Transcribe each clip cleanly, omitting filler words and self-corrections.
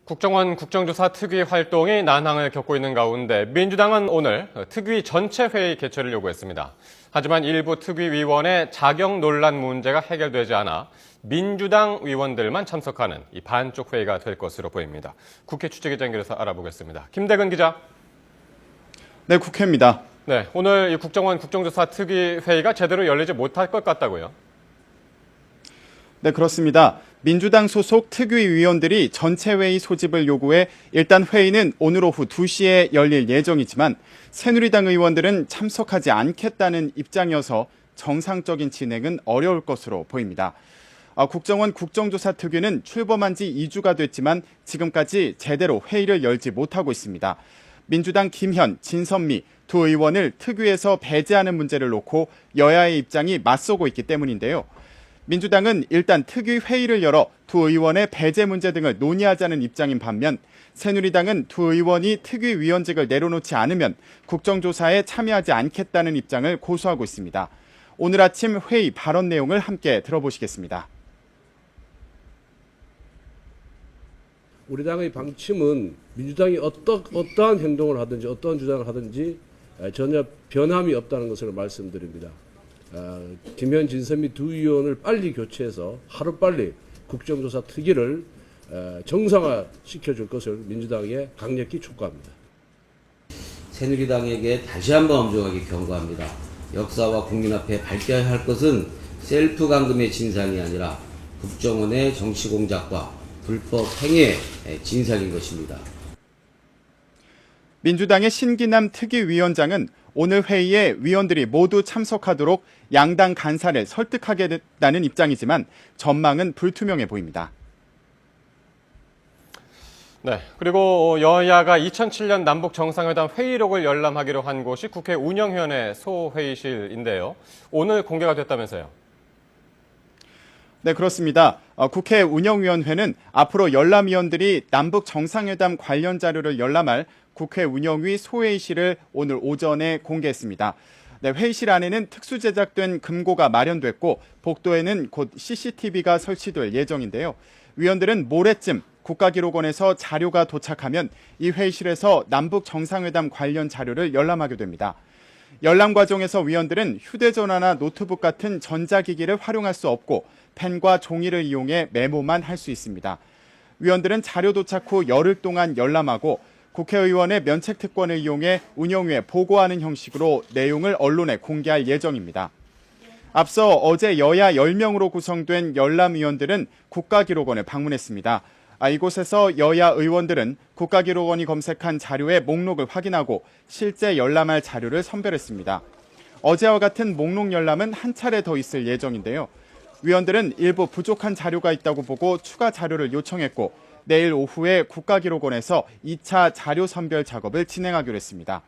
국정원 국정조사 특위 활동이 난항을 겪고 있는 가운데 민주당은 오늘 특위 전체 회의 개최를 요구했습니다. 하지만 일부 특위위원의 자격 논란 문제가 해결되지 않아 민주당 의원들만 참석하는 이 반쪽 회의가 될 것으로 보입니다. 국회 취재기자 연결해서 알아보겠습니다. 김대근 기자. 네, 국회입니다. 네, 오늘 이 국정원 국정조사 특위 회의가 제대로 열리지 못할 것 같다고요? 네, 그렇습니다. 민주당 소속 특위위원들이 전체 회의 소집을 요구해 일단 회의는 오늘 오후 2시에 열릴 예정이지만 새누리당 의원들은 참석하지 않겠다는 입장이어서 정상적인 진행은 어려울 것으로 보입니다. 국정원 국정조사 특위는 출범한 지 2주가 됐지만 지금까지 제대로 회의를 열지 못하고 있습니다. 민주당 김현, 진선미 두 의원을 특위에서 배제하는 문제를 놓고 여야의 입장이 맞서고 있기 때문인데요. 민주당은 일단 특위 회의를 열어 두 의원의 배제 문제 등을 논의하자는 입장인 반면 새누리당은 두 의원이 특위위원직을 내려놓지 않으면 국정조사에 참여하지 않겠다는 입장을 고수하고 있습니다. 오늘 아침 회의 발언 내용을 함께 들어보시겠습니다. 우리 당의 방침은 민주당이 어떠한 행동을 하든지 어떠한 주장을 하든지 전혀 변함이 없다는 것을 말씀드립니다. 김현, 진선미 두 의원을 빨리 교체해서 하루빨리 국정조사 특위를 정상화시켜줄 것을 민주당에 강력히 촉구합니다. 새누리당에게 다시 한번 엄중하게 경고합니다. 역사와 국민 앞에 밝혀야 할 것은 셀프 감금의 진상이 아니라 국정원의 정치 공작과 불법 행위의 진상인 것입니다. 민주당의 신기남 특위위원장은 오늘 회의에 위원들이 모두 참석하도록 양당 간사를 설득하겠다는 입장이지만 전망은 불투명해 보입니다. 네, 그리고 여야가 2007년 남북 정상회담 회의록을 열람하기로 한 곳이 국회 운영위원회 소회의실인데요. 오늘 공개가 됐다면서요? 네, 그렇습니다. 국회 운영위원회는 앞으로 열람위원들이 남북 정상회담 관련 자료를 열람할 국회 운영위 소회의실을 오늘 오전에 공개했습니다. 네, 회의실 안에는 특수 제작된 금고가 마련됐고 복도에는 곧 CCTV가 설치될 예정인데요. 위원들은 모레쯤 국가기록원에서 자료가 도착하면 이 회의실에서 남북 정상회담 관련 자료를 열람하게 됩니다. 열람 과정에서 위원들은 휴대전화나 노트북 같은 전자기기를 활용할 수 없고 펜과 종이를 이용해 메모만 할 수 있습니다. 위원들은 자료 도착 후 열흘 동안 열람하고 국회의원의 면책특권을 이용해 운영위에 보고하는 형식으로 내용을 언론에 공개할 예정입니다. 앞서 어제 여야 10명으로 구성된 열람위원들은 국가기록원을 방문했습니다. 이곳에서 여야 의원들은 국가기록원이 검색한 자료의 목록을 확인하고 실제 열람할 자료를 선별했습니다. 어제와 같은 목록 열람은 한 차례 더 있을 예정인데요. 위원들은 일부 부족한 자료가 있다고 보고 추가 자료를 요청했고 내일 오후에 국가기록원에서 2차 자료 선별 작업을 진행하기로 했습니다.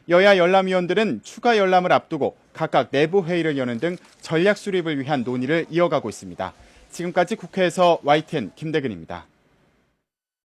여야 열람위원들은 추가 열람을 앞두고 각각 내부 회의를 여는 등 전략 수립을 위한 논의를 이어가고 있습니다. 지금까지 국회에서 YTN 김대근입니다.